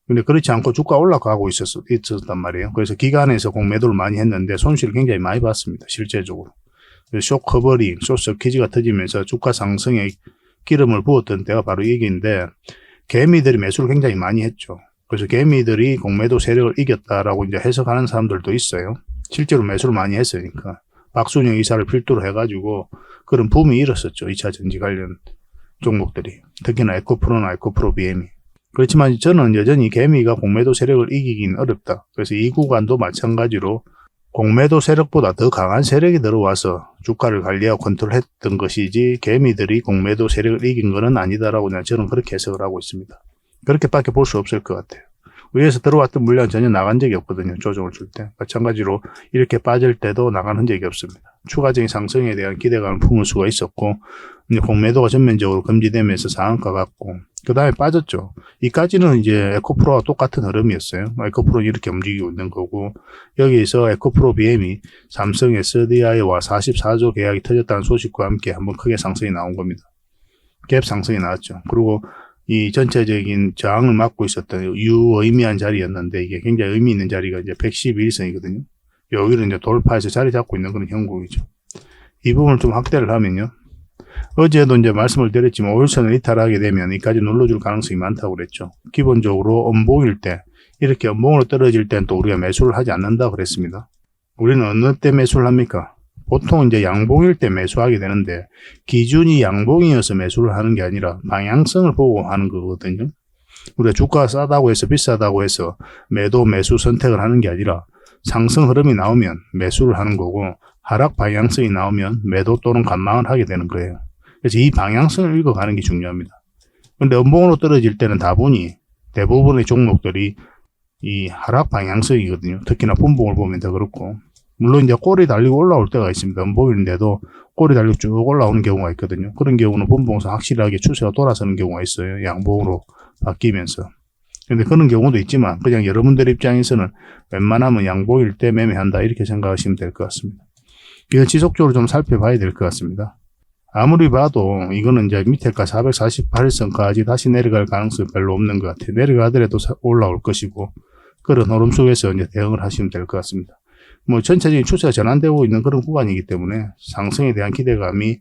근데 그렇지 않고 주가 올라가고 있었단 말이에요. 그래서 기간에서 공매도를 많이 했는데 손실을 굉장히 많이 봤습니다. 실제적으로. 쇼 커버링, 쇼 서키지가 터지면서 주가 상승에 기름을 부었던 때가 바로 이기인데 개미들이 매수를 굉장히 많이 했죠. 그래서 개미들이 공매도 세력을 이겼다라고 이제 해석하는 사람들도 있어요. 실제로 매수를 많이 했으니까. 박순영 이사를 필두로 해가지고 그런 붐이 일었었죠. 2차 전지 관련 종목들이. 특히나 에코프로나 에코프로 BM이. 그렇지만 저는 여전히 개미가 공매도 세력을 이기긴 어렵다. 그래서 이 구간도 마찬가지로 공매도 세력보다 더 강한 세력이 들어와서 주가를 관리하고 컨트롤했던 것이지 개미들이 공매도 세력을 이긴 것은 아니다라고 저는 그렇게 해석을 하고 있습니다. 그렇게밖에 볼 수 없을 것 같아요. 위에서 들어왔던 물량 전혀 나간 적이 없거든요. 조정을 줄 때. 마찬가지로 이렇게 빠질 때도 나간 흔적이 없습니다. 추가적인 상승에 대한 기대감을 품을 수가 있었고, 이제 공매도가 전면적으로 금지되면서 상한가 같고, 그 다음에 빠졌죠. 이까지는 이제 에코프로와 똑같은 흐름이었어요. 에코프로는 이렇게 움직이고 있는 거고, 여기서 에코프로 BM이 삼성 SDI와 44조 계약이 터졌다는 소식과 함께 한번 크게 상승이 나온 겁니다. 갭 상승이 나왔죠. 그리고 이 전체적인 저항을 막고 있었던 유의미한 자리였는데, 이게 굉장히 의미 있는 자리가 이제 111선이거든요. 여기를 이제 돌파해서 자리 잡고 있는 그런 형국이죠. 이 부분을 좀 확대를 하면요. 어제도 이제 말씀을 드렸지만 5일선을 이탈하게 되면 이까지 눌러줄 가능성이 많다고 그랬죠. 기본적으로 음봉일 때, 이렇게 음봉으로 떨어질 땐 또 우리가 매수를 하지 않는다 그랬습니다. 우리는 어느 때 매수를 합니까? 보통 이제 양봉일 때 매수하게 되는데, 기준이 양봉이어서 매수를 하는 게 아니라 방향성을 보고 하는 거거든요. 우리가 주가가 싸다고 해서 비싸다고 해서 매수 선택을 하는 게 아니라 상승 흐름이 나오면 매수를 하는 거고, 하락 방향성이 나오면 매도 또는 관망을 하게 되는 거예요. 그래서 이 방향성을 읽어가는 게 중요합니다. 근데 음봉으로 떨어질 때는 대부분의 종목들이 이 하락 방향성이거든요. 특히나 분봉을 보면 더 그렇고, 물론 이제 꼬리 달리고 올라올 때가 있습니다. 음봉인데도 꼬리 달리고 쭉 올라오는 경우가 있거든요. 그런 경우는 분봉에서 확실하게 추세가 돌아서는 경우가 있어요. 양봉으로 바뀌면서. 근데 그런 경우도 있지만, 그냥 여러분들 입장에서는 웬만하면 양봉일 때 매매한다, 이렇게 생각하시면 될 것 같습니다. 이건 지속적으로 좀 살펴봐야 될 것 같습니다. 아무리 봐도 이거는 이제 밑에가 448선까지 다시 내려갈 가능성이 별로 없는 것 같아요. 내려가더라도 올라올 것이고, 그런 흐름 속에서 이제 대응을 하시면 될 것 같습니다. 뭐 전체적인 추세가 전환되고 있는 그런 구간이기 때문에 상승에 대한 기대감이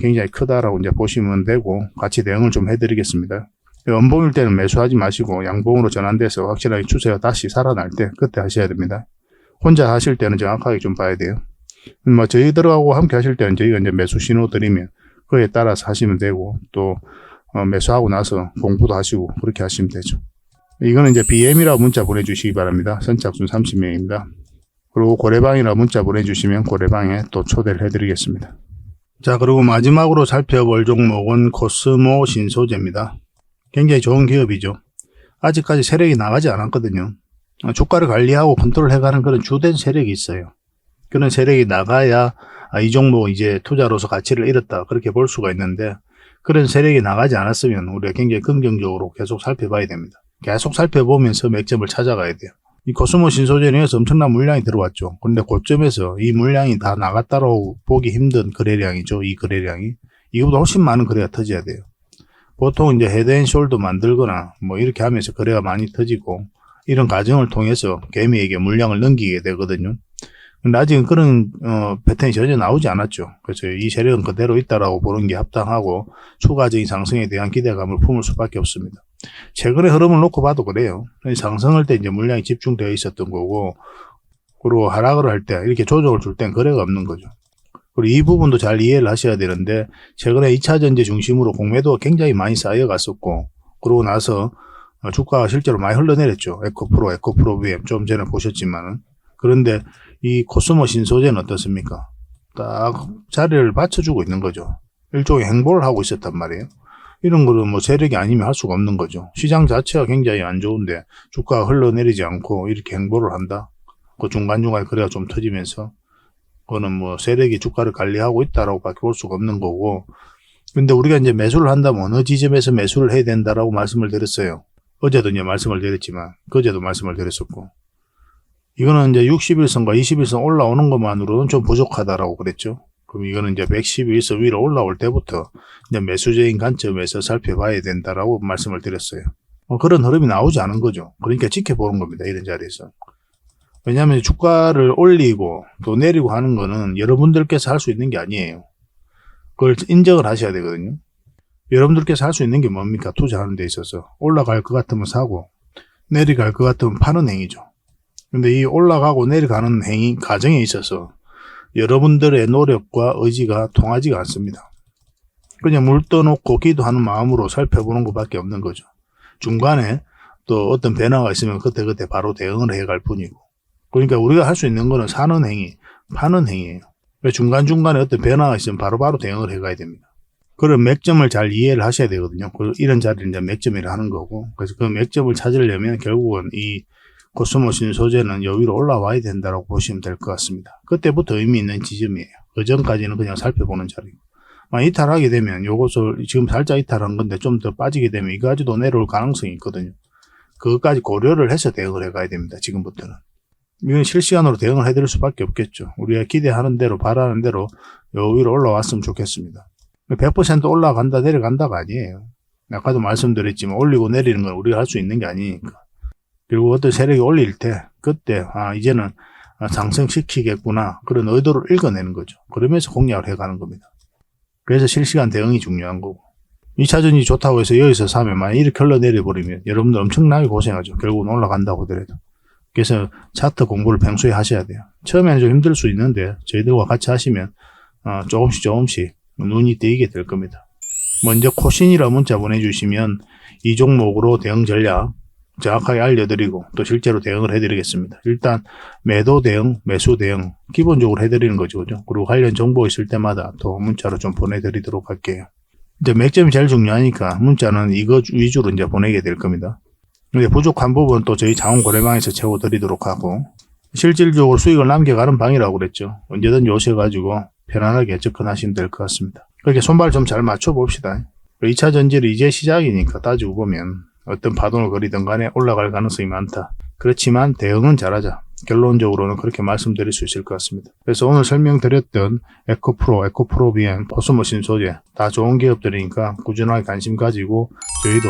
굉장히 크다라고 이제 보시면 되고, 같이 대응을 좀 해드리겠습니다. 음봉일 때는 매수하지 마시고 양봉으로 전환돼서 확실하게 추세가 다시 살아날 때, 그때 하셔야 됩니다. 혼자 하실 때는 정확하게 좀 봐야 돼요. 뭐 저희들하고 함께 하실 때는 저희가 이제 매수 신호 드리면 그에 따라서 하시면 되고, 또 매수하고 나서 공부도 하시고 그렇게 하시면 되죠. 이거는 이제 BM이라고 문자 보내주시기 바랍니다. 선착순 30명입니다. 그리고 고래방이라고 문자 보내주시면 고래방에 또 초대를 해드리겠습니다. 자, 그리고 마지막으로 살펴볼 종목은 코스모 신소재입니다. 굉장히 좋은 기업이죠. 아직까지 세력이 나가지 않았거든요. 주가를 관리하고 컨트롤해가는 그런 주된 세력이 있어요. 그런 세력이 나가야 이 종목 이제 투자로서 가치를 잃었다, 그렇게 볼 수가 있는데, 그런 세력이 나가지 않았으면 우리가 굉장히 긍정적으로 계속 살펴봐야 됩니다. 계속 살펴보면서 맥점을 찾아가야 돼요. 이 코스모 신소재에서 엄청난 물량이 들어왔죠. 근데 고점에서 이 물량이 다 나갔다고 보기 힘든 거래량이죠. 이 거래량이. 이거보다 훨씬 많은 거래가 터져야 돼요. 보통 이제 헤드앤숄더 만들거나 뭐 이렇게 하면서 거래가 많이 터지고, 이런 과정을 통해서 개미에게 물량을 넘기게 되거든요. 근데 아직은 그런 패턴이 전혀 나오지 않았죠. 그래서 이 세력은 그대로 있다라고 보는 게 합당하고, 추가적인 상승에 대한 기대감을 품을 수밖에 없습니다. 최근의 흐름을 놓고 봐도 그래요. 상승할 때 이제 물량이 집중되어 있었던 거고, 그리고 하락을 할 때 이렇게 조정을 줄 땐 거래가 없는 거죠. 그리고 이 부분도 잘 이해를 하셔야 되는데, 최근에 2차전지 중심으로 공매도가 굉장히 많이 쌓여갔었고, 그러고 나서 주가가 실제로 많이 흘러내렸죠. 에코프로 BM 좀 전에 보셨지만은. 그런데 이 코스모 신소재는 어떻습니까? 딱 자리를 받쳐주고 있는 거죠. 일종의 행보를 하고 있었단 말이에요. 이런 거는 뭐 세력이 아니면 할 수가 없는 거죠. 시장 자체가 굉장히 안 좋은데 주가가 흘러내리지 않고 이렇게 행보를 한다. 그 중간중간에 거래가 좀 터지면서, 그거는 뭐 세력이 주가를 관리하고 있다라고 밖에 볼 수가 없는 거고. 근데 우리가 이제 매수를 한다면 어느 지점에서 매수를 해야 된다라고 말씀을 드렸어요. 어제도 이제 말씀을 드렸지만, 그제도 말씀을 드렸었고, 이거는 이제 60일선과 20일선 올라오는 것만으로는 좀 부족하다라고 그랬죠. 그럼 이거는 이제 111선 위로 올라올 때부터 이제 매수적인 관점에서 살펴봐야 된다라고 말씀을 드렸어요. 그런 흐름이 나오지 않은 거죠. 그러니까 지켜보는 겁니다. 이런 자리에서. 왜냐하면 주가를 올리고 또 내리고 하는 거는 여러분들께서 할 수 있는 게 아니에요. 그걸 인정을 하셔야 되거든요. 여러분들께서 할 수 있는 게 뭡니까? 투자하는 데 있어서 올라갈 것 같으면 사고, 내려갈 것 같으면 파는 행위죠. 근데 이 올라가고 내려가는 행위 과정에 있어서 여러분들의 노력과 의지가 통하지가 않습니다. 그냥 물 떠놓고 기도하는 마음으로 살펴보는 것밖에 없는 거죠. 중간에 또 어떤 변화가 있으면 그때 바로 대응을 해갈 뿐이고. 그러니까 우리가 할 수 있는 거는 사는 행위, 파는 행위예요. 중간중간에 어떤 변화가 있으면 바로바로 대응을 해가야 됩니다. 그런 맥점을 잘 이해를 하셔야 되거든요. 이런 자리를 이제 맥점이라 하는 거고, 그래서 그 맥점을 찾으려면 결국은 이 코스모 신소재는 요 위로 올라와야 된다고 보시면 될 것 같습니다. 그때부터 의미 있는 지점이에요. 그 전까지는 그냥 살펴보는 자리고. 이탈하게 되면 요것을 지금 살짝 이탈한 건데 좀 더 빠지게 되면 이거까지도 내려올 가능성이 있거든요. 그것까지 고려를 해서 대응을 해가야 됩니다. 지금부터는. 이건 실시간으로 대응을 해드릴 수밖에 없겠죠. 우리가 기대하는 대로 바라는 대로 요 위로 올라왔으면 좋겠습니다. 100% 올라간다 내려간다가 아니에요. 아까도 말씀드렸지만 올리고 내리는 건 우리가 할 수 있는 게 아니니까. 그리고 어떤 세력이 올릴 때 그때 이제는 상승시키겠구나 그런 의도를 읽어내는 거죠. 그러면서 공략을 해가는 겁니다. 그래서 실시간 대응이 중요한 거고, 2차전지 좋다고 해서 여기서 사면 만약 이렇게 흘러내려버리면 여러분들 엄청나게 고생하죠. 결국은 올라간다고 하더라도. 그래서 차트 공부를 평소에 하셔야 돼요. 처음에는 좀 힘들 수 있는데 저희들과 같이 하시면 조금씩 눈이 띄게 될 겁니다. 먼저 코신이라 문자 보내주시면 이 종목으로 대응 전략 정확하게 알려드리고 또 실제로 대응을 해드리겠습니다. 일단 매도 대응, 매수 대응 기본적으로 해드리는 거죠. 그죠? 그리고 관련 정보 있을 때마다 또 문자로 좀 보내드리도록 할게요. 이제 맥점이 제일 중요하니까 문자는 이거 위주로 이제 보내게 될 겁니다. 근데 부족한 부분 또 저희 자원거래방에서 채워드리도록 하고, 실질적으로 수익을 남겨가는 방이라고 그랬죠. 언제든지 오셔가지고 편안하게 접근하시면 될 것 같습니다. 그렇게 손발 좀 잘 맞춰봅시다. 2차 전지를 이제 시작이니까 따지고 보면 어떤 파동을 그리든 간에 올라갈 가능성이 많다. 그렇지만 대응은 잘하자. 결론적으로는 그렇게 말씀드릴 수 있을 것 같습니다. 그래서 오늘 설명드렸던 에코프로, 에코프로비엠, 코스모 신소재 다 좋은 기업들이니까 꾸준하게 관심 가지고 저희도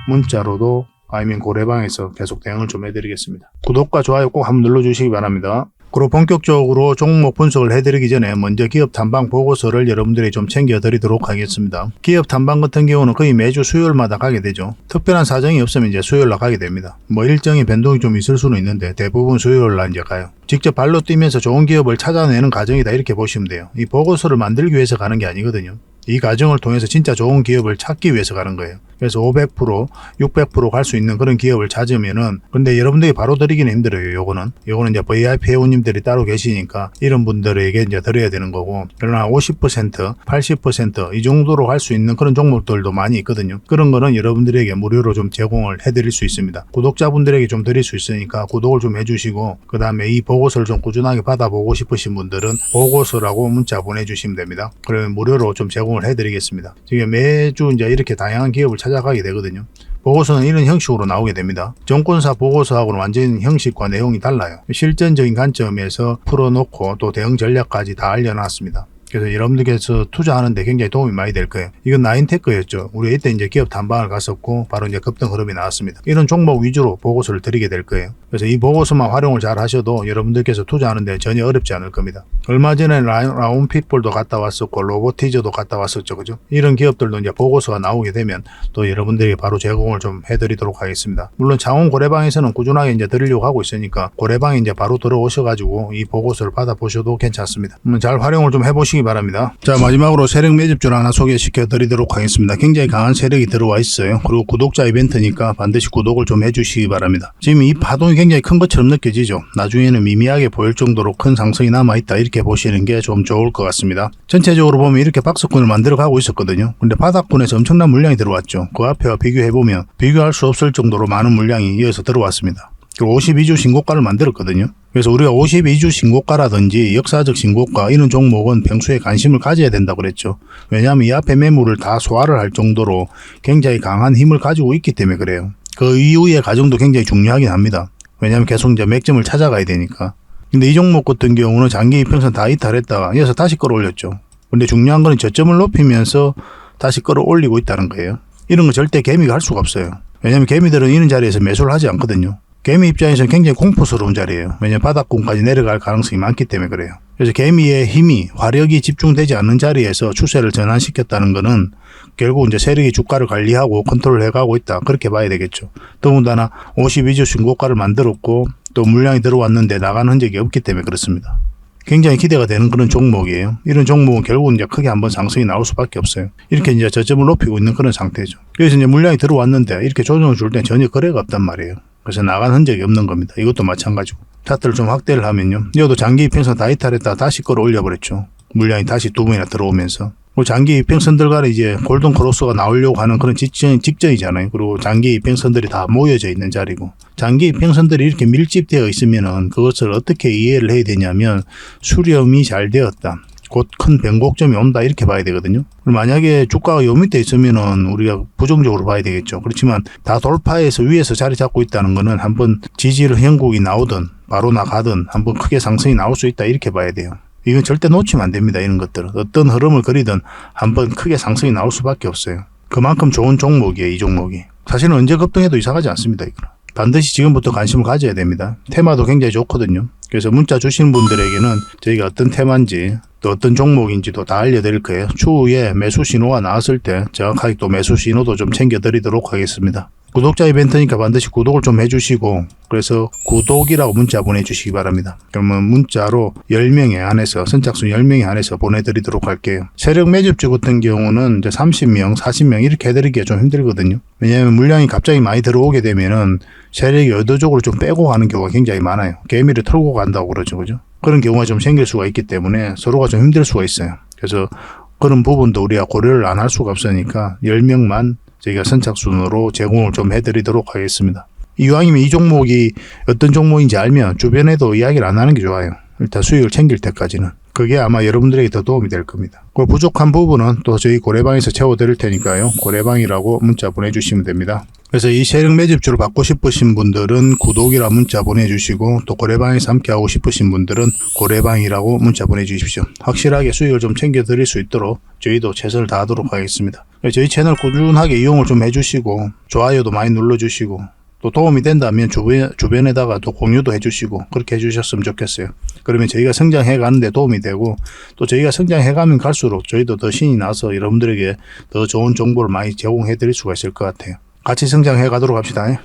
문자로도 아니면 고래방에서 계속 대응을 좀 해드리겠습니다. 구독과 좋아요 꼭 한번 눌러주시기 바랍니다. 그리고 본격적으로 종목 분석을 해드리기 전에 먼저 기업 탐방 보고서를 여러분들이 좀 챙겨드리도록 하겠습니다. 기업 탐방 같은 경우는 거의 매주 수요일마다 가게 되죠. 특별한 사정이 없으면 이제 수요일날 가게 됩니다. 일정의 변동이 좀 있을 수는 있는데 대부분 수요일날 이제 가요. 직접 발로 뛰면서 좋은 기업을 찾아내는 과정이다 이렇게 보시면 돼요. 이 보고서를 만들기 위해서 가는 게 아니거든요. 이 과정을 통해서 진짜 좋은 기업을 찾기 위해서 가는 거예요. 그래서 500%, 600% 갈 수 있는 그런 기업을 찾으면은, 근데 여러분들이 바로 드리기는 힘들어요. 요거는 이제 VIP 회원님들이 따로 계시니까 이런 분들에게 이제 드려야 되는 거고, 그러나 50%, 80% 이 정도로 갈 수 있는 그런 종목들도 많이 있거든요. 그런 거는 여러분들에게 무료로 좀 제공을 해드릴 수 있습니다. 구독자분들에게 좀 드릴 수 있으니까 구독을 좀 해주시고, 그 다음에 이 보고서를 좀 꾸준하게 받아보고 싶으신 분들은 보고서라고 문자 보내주시면 됩니다. 그러면 무료로 좀 제공을 해드리겠습니다. 지금 매주 이제 이렇게 다양한 기업을 찾아가게 되거든요. 보고서는 이런 형식으로 나오게 됩니다. 정권사 보고서하고는 완전히 형식과 내용이 달라요. 실전적인 관점에서 풀어놓고 또 대응 전략까지 다 알려놨습니다. 그래서 여러분들께서 투자하는데 굉장히 도움이 많이 될 거예요. 이건 나인테크였죠. 우리 이때 이제 기업 탐방을 갔었고 바로 이제 급등 흐름이 나왔습니다. 이런 종목 위주로 보고서를 드리게 될 거예요. 그래서 이 보고서만 활용을 잘 하셔도 여러분들께서 투자하는데 전혀 어렵지 않을 겁니다. 얼마 전에 라운핏볼도 갔다 왔었고 로보티저도 갔다 왔었죠. 그죠? 이런 기업들도 이제 보고서가 나오게 되면 또 여러분들이 바로 제공을 좀 해드리도록 하겠습니다. 물론 창원 고래방에서는 꾸준하게 이제 드리려고 하고 있으니까 고래방에 이제 바로 들어오셔가지고 이 보고서를 받아보셔도 괜찮습니다. 잘 활용을 좀 해보시기 바랍니다. 자, 마지막으로 세력 매집주를 하나 소개시켜 드리도록 하겠습니다. 굉장히 강한 세력이 들어와 있어요. 그리고 구독자 이벤트니까 반드시 구독을 좀 해주시기 바랍니다. 지금 이 파동이 굉장히 큰 것처럼 느껴지죠. 나중에는 미미하게 보일 정도로 큰 상승이 남아있다 이렇게 보시는 게 좀 좋을 것 같습니다. 전체적으로 보면 이렇게 박스권을 만들어 가고 있었거든요. 근데 바닥권에서 엄청난 물량이 들어왔죠. 그 앞에와 비교해보면 비교할 수 없을 정도로 많은 물량이 이어서 들어왔습니다. 52주 신고가를 만들었거든요. 그래서 우리가 52주 신고가라든지 역사적 신고가 이런 종목은 평소에 관심을 가져야 된다고 그랬죠. 왜냐하면 이 앞에 매물을 다 소화를 할 정도로 굉장히 강한 힘을 가지고 있기 때문에 그래요. 그 이후의 과정도 굉장히 중요하긴 합니다. 왜냐하면 계속 이제 맥점을 찾아가야 되니까. 근데 이 종목 같은 경우는 장기 이평선 다 이탈했다가 이어서 다시 끌어올렸죠. 근데 중요한 건 저점을 높이면서 다시 끌어올리고 있다는 거예요. 이런 거 절대 개미가 할 수가 없어요. 왜냐하면 개미들은 이런 자리에서 매수를 하지 않거든요. 개미 입장에서는 굉장히 공포스러운 자리예요. 왜냐하면 바닥권까지 내려갈 가능성이 많기 때문에 그래요. 그래서 개미의 힘이 화력이 집중되지 않는 자리에서 추세를 전환시켰다는 것은 결국 이제 세력이 주가를 관리하고 컨트롤 해가고 있다. 그렇게 봐야 되겠죠. 더군다나 52주 신고가를 만들었고 또 물량이 들어왔는데 나가는 흔적이 없기 때문에 그렇습니다. 굉장히 기대가 되는 그런 종목이에요. 이런 종목은 결국은 이제 크게 한번 상승이 나올 수밖에 없어요. 이렇게 이제 저점을 높이고 있는 그런 상태죠. 그래서 이제 물량이 들어왔는데 이렇게 조정을 줄 때 전혀 거래가 없단 말이에요. 그래서 나간 흔적이 없는 겁니다. 이것도 마찬가지고. 차트를 좀 확대를 하면요. 이것도 장기 이평선 다 이탈했다 다시 끌어올려 버렸죠. 물량이 다시 두 번이나 들어오면서. 장기 이평선들 간에 이제 골든 크로스가 나오려고 하는 그런 직전이잖아요. 그리고 장기 이평선들이 다 모여져 있는 자리고, 장기 이평선들이 이렇게 밀집되어 있으면은 그것을 어떻게 이해를 해야 되냐면 수렴이 잘 되었다, 곧 큰 변곡점이 온다, 이렇게 봐야 되거든요. 만약에 주가가 요 밑에 있으면은 우리가 부정적으로 봐야 되겠죠. 그렇지만 다 돌파해서 위에서 자리 잡고 있다는 거는 한번 지지를 형국이 나오든 바로 나가든 한번 크게 상승이 나올 수 있다, 이렇게 봐야 돼요. 이건 절대 놓치면 안 됩니다. 이런 것들은 어떤 흐름을 그리든 한번 크게 상승이 나올 수밖에 없어요. 그만큼 좋은 종목이에요. 이 종목이 사실은 언제 급등해도 이상하지 않습니다. 이거는 반드시 지금부터 관심을 가져야 됩니다. 테마도 굉장히 좋거든요. 그래서 문자 주신 분들에게는 저희가 어떤 테마인지 또 어떤 종목인지도 다 알려드릴 거예요. 추후에 매수 신호가 나왔을 때 정확하게 또 매수 신호도 좀 챙겨드리도록 하겠습니다. 구독자 이벤트니까 반드시 구독을 좀 해주시고, 그래서 구독이라고 문자 보내주시기 바랍니다. 그러면 문자로 10명에 한해서, 선착순 10명에 한해서 보내드리도록 할게요. 세력 매집주 같은 경우는 이제 30명, 40명 이렇게 해드리기가 좀 힘들거든요. 왜냐하면 물량이 갑자기 많이 들어오게 되면은 세력이 의도적으로 좀 빼고 가는 경우가 굉장히 많아요. 개미를 털고 간다고 그러죠. 그죠? 그런 경우가 좀 생길 수가 있기 때문에 서로가 좀 힘들 수가 있어요. 그래서 그런 부분도 우리가 고려를 안 할 수가 없으니까 10명만 저희가 선착순으로 제공을 좀 해드리도록 하겠습니다. 이왕이면 이 종목이 어떤 종목인지 알면 주변에도 이야기를 안 하는 게 좋아요. 일단 수익을 챙길 때까지는. 그게 아마 여러분들에게 더 도움이 될 겁니다. 그 부족한 부분은 또 저희 고래방에서 채워드릴 테니까요. 고래방이라고 문자 보내주시면 됩니다. 그래서 이 세력 매집주를 받고 싶으신 분들은 구독이라 문자 보내주시고, 또 고래방에서 함께하고 싶으신 분들은 고래방이라고 문자 보내주십시오. 확실하게 수익을 좀 챙겨드릴 수 있도록 저희도 최선을 다하도록 하겠습니다. 저희 채널 꾸준하게 이용을 좀 해주시고, 좋아요도 많이 눌러주시고, 또 도움이 된다면 주변에다가 또 공유도 해주시고, 그렇게 해주셨으면 좋겠어요. 그러면 저희가 성장해 가는데 도움이 되고, 또 저희가 성장해 가면 갈수록 저희도 더 신이 나서 여러분들에게 더 좋은 정보를 많이 제공해 드릴 수가 있을 것 같아요. 같이 성장해 가도록 합시다.